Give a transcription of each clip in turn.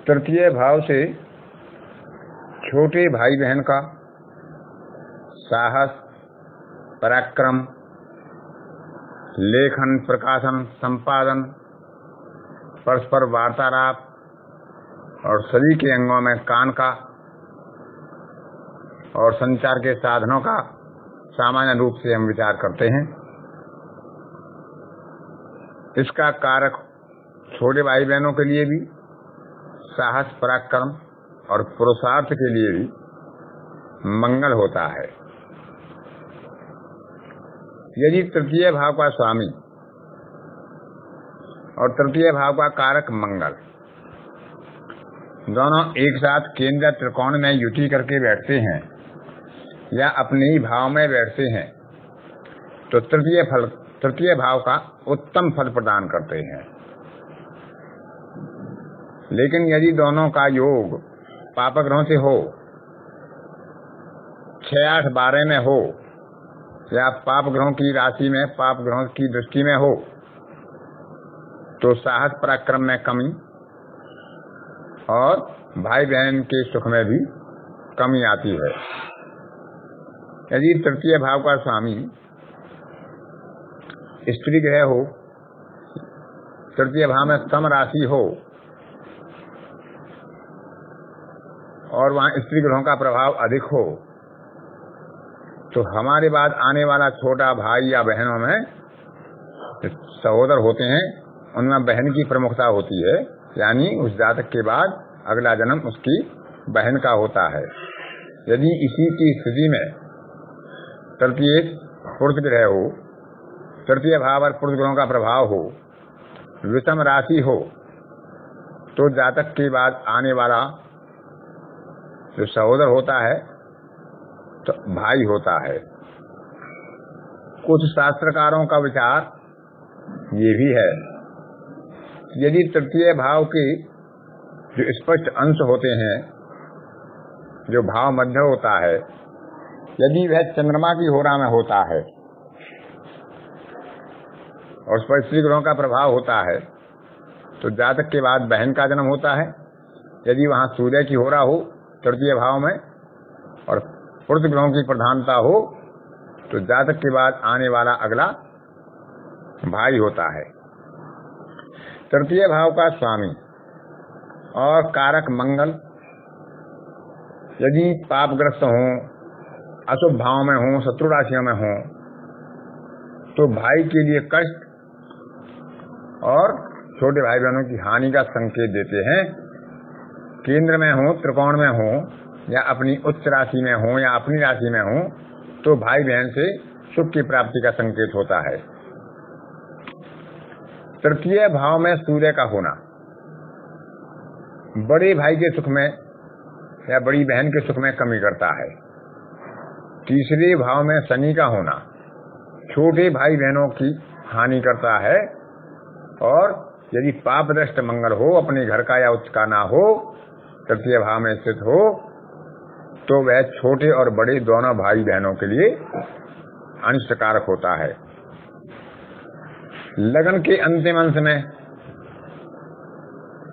तृतीय भाव से छोटे भाई बहन का साहस, पराक्रम, लेखन, प्रकाशन, संपादन, परस्पर वार्तालाप और शरीर के अंगों में कान का और संचार के साधनों का सामान्य रूप से हम विचार करते हैं। इसका कारक छोटे भाई बहनों के लिए भी साहस, पराक्रम और पुरुषार्थ के लिए भी मंगल होता है। यदि तृतीय भाव का स्वामी और तृतीय भाव का कारक मंगल दोनों एक साथ केंद्र त्रिकोण में युति करके बैठते हैं या अपने ही भाव में बैठते हैं तो तृतीय भाव का उत्तम फल प्रदान करते हैं। लेकिन यदि दोनों का योग पाप ग्रहों से हो, 6, 8, 12 में हो या पाप ग्रहों की राशि में पाप ग्रहों की दृष्टि में हो तो साहस पराक्रम में कमी और भाई बहन के सुख में भी कमी आती है। यदि तृतीय भाव का स्वामी स्त्री ग्रह हो, तृतीय भाव में सम राशि हो और वहां स्त्री ग्रहों का प्रभाव अधिक हो तो हमारे बाद आने वाला छोटा भाई या बहनों में सहोदर होते हैं, उनमें बहन की प्रमुखता होती है, यानी उस जातक के बाद अगला जन्म उसकी बहन का होता है। यदि इसी की स्थिति में तृतीय पुरुष ग्रह हो, तृतीय भाव और पुरुष ग्रहों का प्रभाव हो, विषम राशि हो तो जातक के बाद आने वाला जो सहोदर होता है तो भाई होता है। कुछ शास्त्रकारों का विचार ये भी है यदि तृतीय भाव के जो स्पष्ट अंश होते हैं, जो भाव मध्य होता है, यदि वह चंद्रमा की होरा में होता है और उस पर स्त्री ग्रहों का प्रभाव होता है तो जातक के बाद बहन का जन्म होता है। यदि वहां सूर्य की होरा हो तृतीय भाव में और पुरुष ग्रहों की प्रधानता हो तो जातक के बाद आने वाला अगला भाई होता है। तृतीय भाव का स्वामी और कारक मंगल यदि पापग्रस्त हों, अशुभ भाव में हों, शत्रु राशियों में हों तो भाई के लिए कष्ट और छोटे भाई बहनों की हानि का संकेत देते हैं। केंद्र में हो, त्रिकोण में हो या अपनी उच्च राशि में हो या अपनी राशि में हो तो भाई बहन से सुख की प्राप्ति का संकेत होता है। तृतीय भाव में सूर्य का होना बड़े भाई के सुख में या बड़ी बहन के सुख में कमी करता है। तीसरे भाव में शनि का होना छोटे भाई बहनों की हानि करता है और यदि पाप दृष्ट मंगल हो, अपने घर का या उच्च का ना हो, तृतीय भाव में स्थित हो तो वह छोटे और बड़े दोनों भाई बहनों के लिए अनिष्टकारक होता है। लगन के अंतिम अंश में,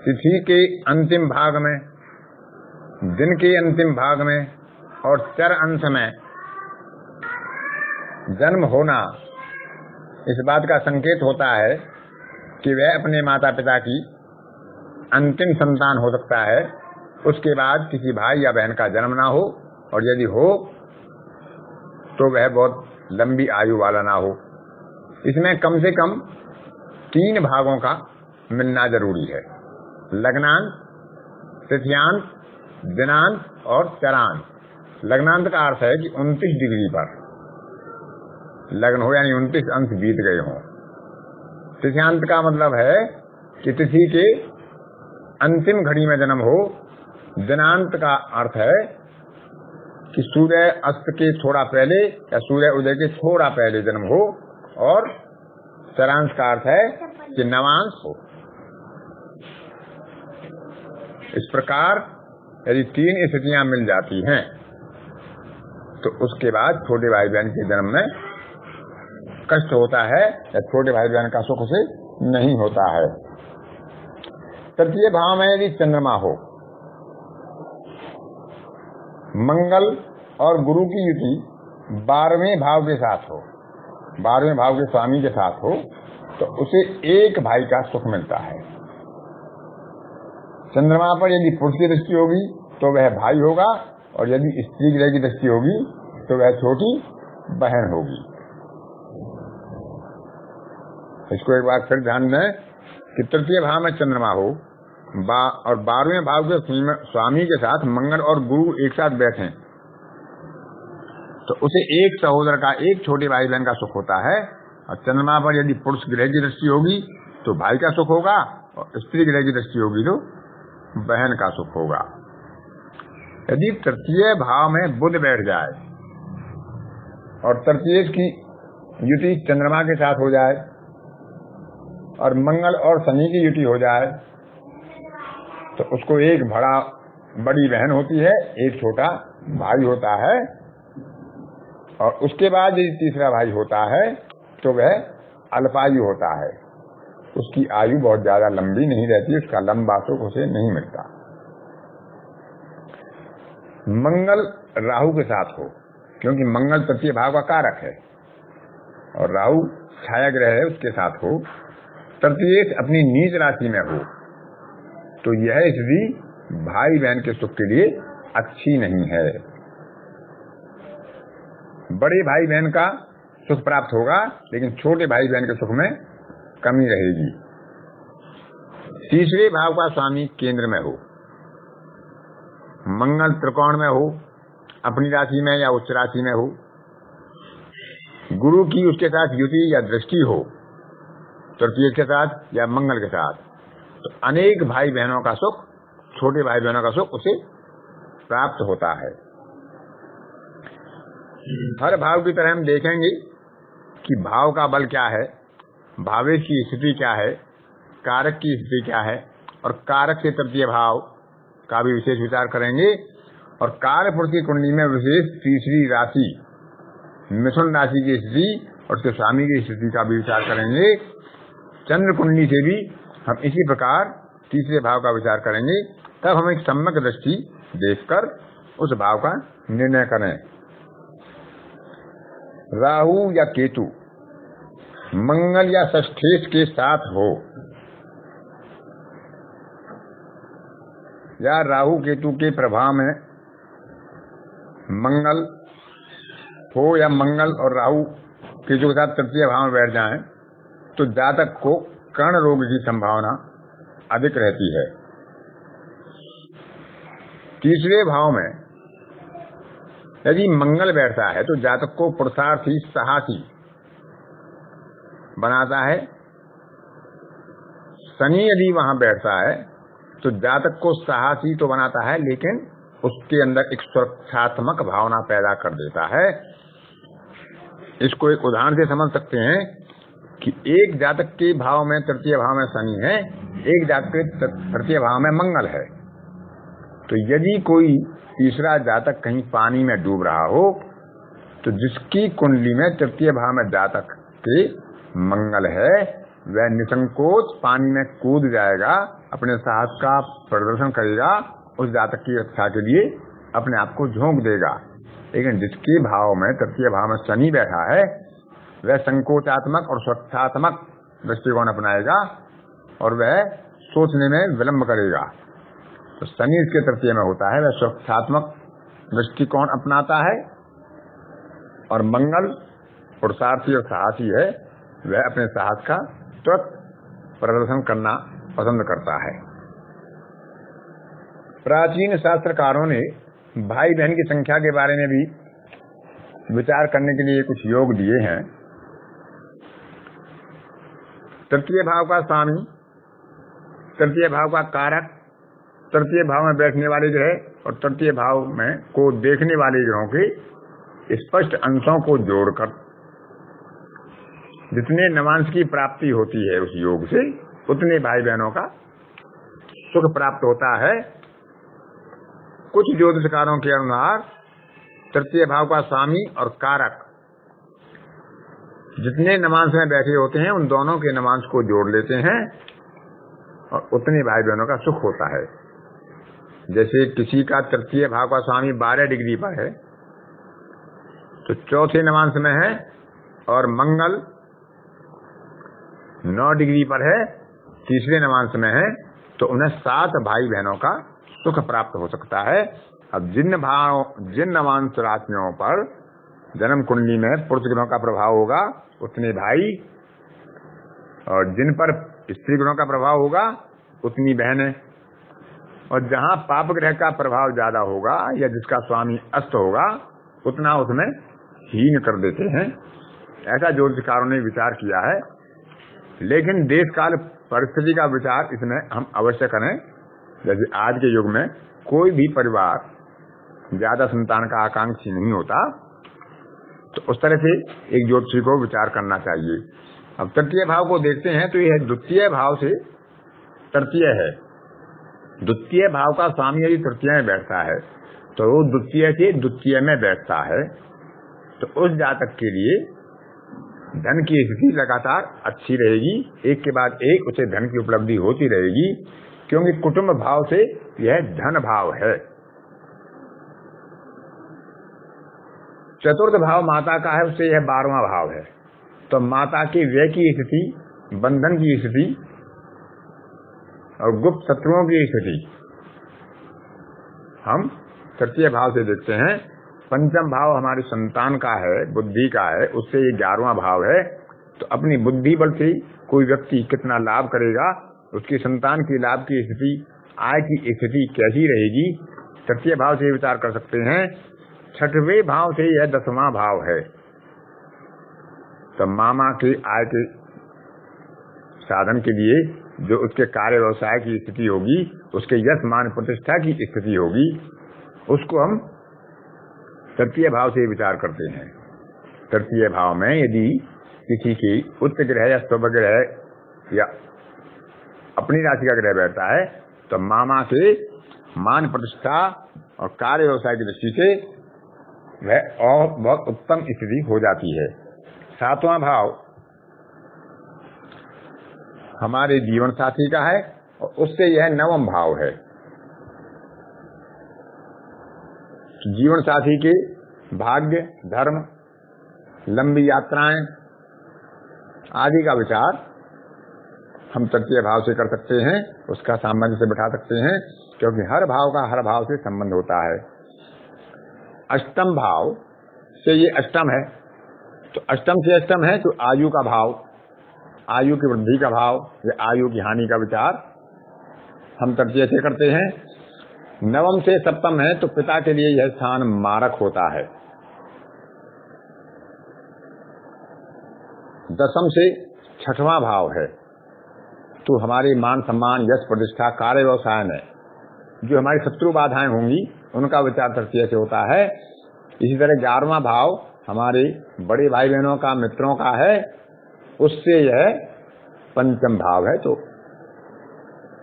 तिथि के अंतिम भाग में, दिन के अंतिम भाग में और चर अंश में जन्म होना इस बात का संकेत होता है कि वह अपने माता पिता की अंतिम संतान हो सकता है। उसके बाद किसी भाई या बहन का जन्म ना हो और यदि हो तो वह बहुत लंबी आयु वाला ना हो। इसमें कम से कम 3 भागों का मिलना जरूरी है: लग्नांत, तिथ्यांत, दिनांत और चरांत। लग्नांत का अर्थ है कि 29 डिग्री पर लग्न हो, यानी 29 अंश बीत गए हों। तिथ्यांत का मतलब है कि तिथि के अंतिम घड़ी में जन्म हो। दिनांत का अर्थ है कि सूर्य अस्त के थोड़ा पहले या सूर्य उदय के थोड़ा पहले जन्म हो। और चरांश का अर्थ है कि नवांश हो। इस प्रकार यदि 3 स्थितियां मिल जाती हैं तो उसके बाद छोटे भाई बहन के जन्म में कष्ट होता है या छोटे भाई बहन का सुख से नहीं होता है। तृतीय भाव में यदि चंद्रमा हो, मंगल और गुरु की युति 12वें भाव के साथ हो, 12वें भाव के स्वामी के साथ हो, तो उसे एक भाई का सुख मिलता है। चंद्रमा पर यदि पुरुष की दृष्टि होगी तो वह भाई होगा, और यदि स्त्री ग्रह की दृष्टि होगी तो वह छोटी बहन होगी। इसको एक बार फिर ध्यान दें कि तृतीय भाव में चंद्रमा हो और 12वें भाव के स्वामी के साथ मंगल और गुरु एक साथ बैठे, तो उसे एक सहोदर का, एक छोटे भाई बहन का सुख होता है। और चंद्रमा पर यदि पुरुष ग्रह की दृष्टि होगी तो भाई का सुख होगा, और स्त्री ग्रह की दृष्टि होगी तो बहन का सुख होगा। यदि तृतीय भाव में बुध बैठ जाए और तृतीय की युति चंद्रमा के साथ हो जाए और मंगल और शनि की युति हो जाए, तो उसको एक बड़ी बहन होती है, एक छोटा भाई होता है। और उसके बाद यदि तीसरा भाई होता है तो वह अल्पायु होता है, उसकी आयु बहुत ज्यादा लंबी नहीं रहती, उसका लंबा सुख उसे नहीं मिलता। मंगल राहु के साथ हो, क्योंकि मंगल तृतीय भाव का कारक है और राहु छाया ग्रह है, उसके साथ हो। तृतीय अपनी नीच राशि में हो तो यह स्थिति भाई बहन के सुख के लिए अच्छी नहीं है। बड़े भाई बहन का सुख प्राप्त होगा, लेकिन छोटे भाई बहन के सुख में कमी रहेगी। तीसरे भाव का स्वामी केंद्र में हो, मंगल त्रिकोण में हो, अपनी राशि में या उच्च राशि में हो, गुरु की उसके साथ युति या दृष्टि हो, तृतीय के साथ या मंगल के साथ, तो अनेक भाई बहनों का सुख, छोटे भाई बहनों का सुख उसे प्राप्त होता है। हर भाव की तरह हम देखेंगे कि भाव का बल क्या है, भावेश की स्थिति क्या है, कारक की स्थिति क्या है, और कारक से तृतीय भाव का भी विशेष विचार करेंगे। और कारक पुरुष की कुंडली में विशेष तीसरी राशि मिथुन राशि की स्थिति और उसके स्वामी की स्थिति का भी विचार करेंगे। चंद्र कुंडली से भी हम इसी प्रकार तीसरे भाव का विचार करेंगे, तब हम एक सम्यक दृष्टि देखकर उस भाव का निर्णय करें। राहु या केतु मंगल या षष्ठेश के साथ हो, या राहु केतु के प्रभाव में मंगल हो, या मंगल और राहु केतु के साथ तृतीय भाव में बैठ जाएं, तो जातक को कर्ण रोग की संभावना अधिक रहती है। तीसरे भाव में यदि मंगल बैठता है तो जातक को पुरुषार्थी साहसी बनाता है। शनि यदि वहां बैठता है तो जातक को साहसी तो बनाता है, लेकिन उसके अंदर एक सुरक्षात्मक भावना पैदा कर देता है। इसको एक उदाहरण से समझ सकते हैं कि एक जातक के भाव में तृतीय भाव में शनि है, एक जातक के तृतीय भाव में मंगल है। तो यदि कोई तीसरा जातक कहीं पानी में डूब रहा हो तो जिसकी कुंडली में तृतीय भाव में जातक के मंगल है, वह निसंकोच पानी में कूद जाएगा, अपने साहस का प्रदर्शन करेगा, उस जातक की रक्षा के लिए अपने आप को झोंक देगा। लेकिन जिसके भाव में तृतीय भाव में शनि बैठा है, वह संकोचात्मक और सुरक्षात्मक दृष्टिकोण अपनाएगा और वह सोचने में विलंब करेगा। तो शनि इसके तृतीय में होता है, वह सुरक्षात्मक दृष्टिकोण अपनाता है, और मंगल पुरुषार्थी और साहसी है, वह अपने साहस का तुरंत प्रदर्शन करना पसंद करता है। प्राचीन शास्त्रकारों ने भाई बहन की संख्या के बारे में भी विचार करने के लिए कुछ योग दिए हैं। तृतीय भाव का स्वामी, तृतीय भाव का कारक, तृतीय भाव में बैठने वाले ग्रह और तृतीय भाव में को देखने वाले ग्रहों के स्पष्ट अंशों को जोड़कर जितने नवांश की प्राप्ति होती है उस योग से, उतने भाई बहनों का सुख प्राप्त होता है। कुछ ज्योतिषकारों के अनुसार तृतीय भाव का स्वामी और कारक जितने नवांश में बैठे होते हैं, उन दोनों के नवांश को जोड़ लेते हैं और उतने भाई बहनों का सुख होता है। जैसे किसी का तृतीय भाव का स्वामी 12 डिग्री पर है तो चौथे नवांश में है, और मंगल 9 डिग्री पर है, तीसरे नवांश में है, तो उन्हें 7 भाई बहनों का सुख प्राप्त हो सकता है। अब जिन नवांश राशियों पर जन्म कुंडली में पुरुष ग्रहों का प्रभाव होगा उतने भाई, और जिन पर स्त्री ग्रहों का प्रभाव होगा उतनी बहनें, और जहां पाप ग्रह का प्रभाव ज्यादा होगा या जिसका स्वामी अस्त होगा उतना उसमें हीन कर देते हैं। ऐसा ज्योतिषकारों ने विचार किया है। लेकिन देश काल परिस्थिति का विचार इसमें हम अवश्य करें। जैसे आज के युग में कोई भी परिवार ज्यादा संतान का आकांक्षी नहीं होता, तो उस तरह से एक ज्योतिषी को विचार करना चाहिए। अब तृतीय भाव को देखते हैं तो यह द्वितीय भाव से तृतीय है। द्वितीय भाव का स्वामी यदि तृतीय में बैठता है तो वो द्वितीय से द्वितीय में बैठता है, तो उस जातक के लिए धन की स्थिति लगातार अच्छी रहेगी, एक के बाद एक उसे धन की उपलब्धि होती रहेगी, क्योंकि कुटुंब भाव से यह धन भाव है। चतुर्थ भाव माता का है, उससे यह 12वां भाव है। तो माता के व्यय की स्थिति, बंधन की स्थिति और गुप्त शत्रुओं की स्थिति हम तृतीय भाव से देखते हैं। पंचम भाव हमारी संतान का है, बुद्धि का है, उससे ये 11वां भाव है। तो अपनी बुद्धि बल से कोई व्यक्ति कितना लाभ करेगा, उसकी संतान की लाभ की स्थिति, आय की स्थिति कैसी रहेगी, तृतीय भाव से विचार कर सकते हैं। छठवें भाव से यह 10वां भाव है। तो मामा के आय के साधन के लिए जो उसके कार्य व्यवसाय की स्थिति होगी, उसके यश मान प्रतिष्ठा की स्थिति होगी, उसको हम तृतीय भाव से विचार करते हैं। तृतीय भाव में यदि किसी की उच्च ग्रह या शुभ ग्रह या अपनी राशि का ग्रह बैठता है तो मामा के मान प्रतिष्ठा और कार्य व्यवसाय की दृष्टि से वह और बहुत उत्तम स्थिति हो जाती है। 7वां भाव हमारे जीवन साथी का है और उससे यह 9वां भाव है। जीवन साथी के भाग्य, धर्म, लंबी यात्राएं आदि का विचार हम तृतीय भाव से कर सकते हैं, उसका सामंजस्य बिठा सकते हैं, क्योंकि हर भाव का हर भाव से संबंध होता है। अष्टम भाव से ये अष्टम है, तो अष्टम से अष्टम है तो आयु का भाव, आयु की वृद्धि का भाव या आयु की हानि का विचार हम तृतीय से करते हैं। नवम से सप्तम है तो पिता के लिए यह स्थान मारक होता है। दसम से 6वां भाव है तो हमारे मान सम्मान, यश, प्रतिष्ठा, कार्य व्यवसाय में जो हमारी शत्रु बाधाएं होंगी उनका विचार तृतीय से होता है। इसी तरह 11वां भाव हमारे बड़े भाई बहनों का, मित्रों का है, उससे यह पंचम भाव है, तो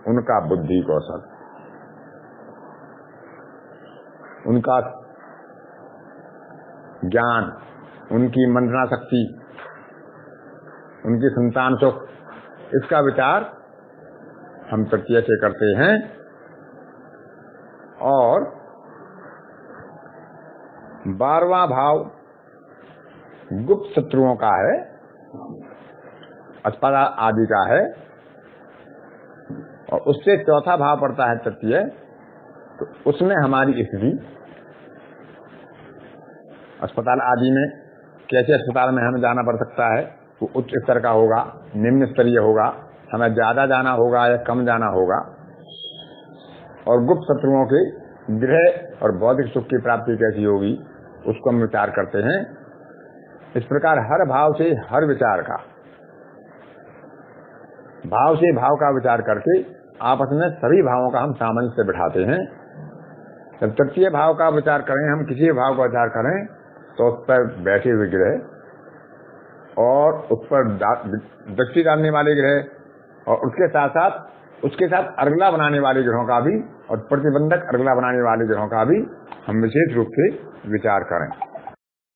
उनका बुद्धि कौशल, उनका ज्ञान, उनकी मंत्रणा शक्ति, उनकी संतान सुख, इसका विचार हम तृतीय से करते हैं। और 12वां भाव गुप्त शत्रुओं का है, अस्पताल आदि का है, और उससे चौथा भाव पड़ता है तृतीय, तो उसमें हमारी स्थिति अस्पताल आदि में कैसे अस्पताल में हमें जाना पड़ सकता है, वो उच्च स्तर का होगा, निम्न स्तरीय होगा, हमें ज्यादा जाना होगा या कम जाना होगा, और गुप्त शत्रुओं के गृह और बौद्धिक सुख की प्राप्ति कैसी होगी, उसको हम विचार करते हैं। इस प्रकार हर भाव से हर विचार का, भाव से भाव का विचार करके आपस में सभी भावों का हम सामंजस्य बिठाते हैं। जब तृतीय भाव का विचार करें, हम किसी भाव का विचार करें तो उस पर बैठे हुए ग्रह और उस पर दृष्टि डालने वाले ग्रह और उसके साथ अर्गला बनाने वाले ग्रहों का भी और प्रतिबंधक अर्गला बनाने वाले ग्रहों का भी हम विशेष रूप से विचार करें।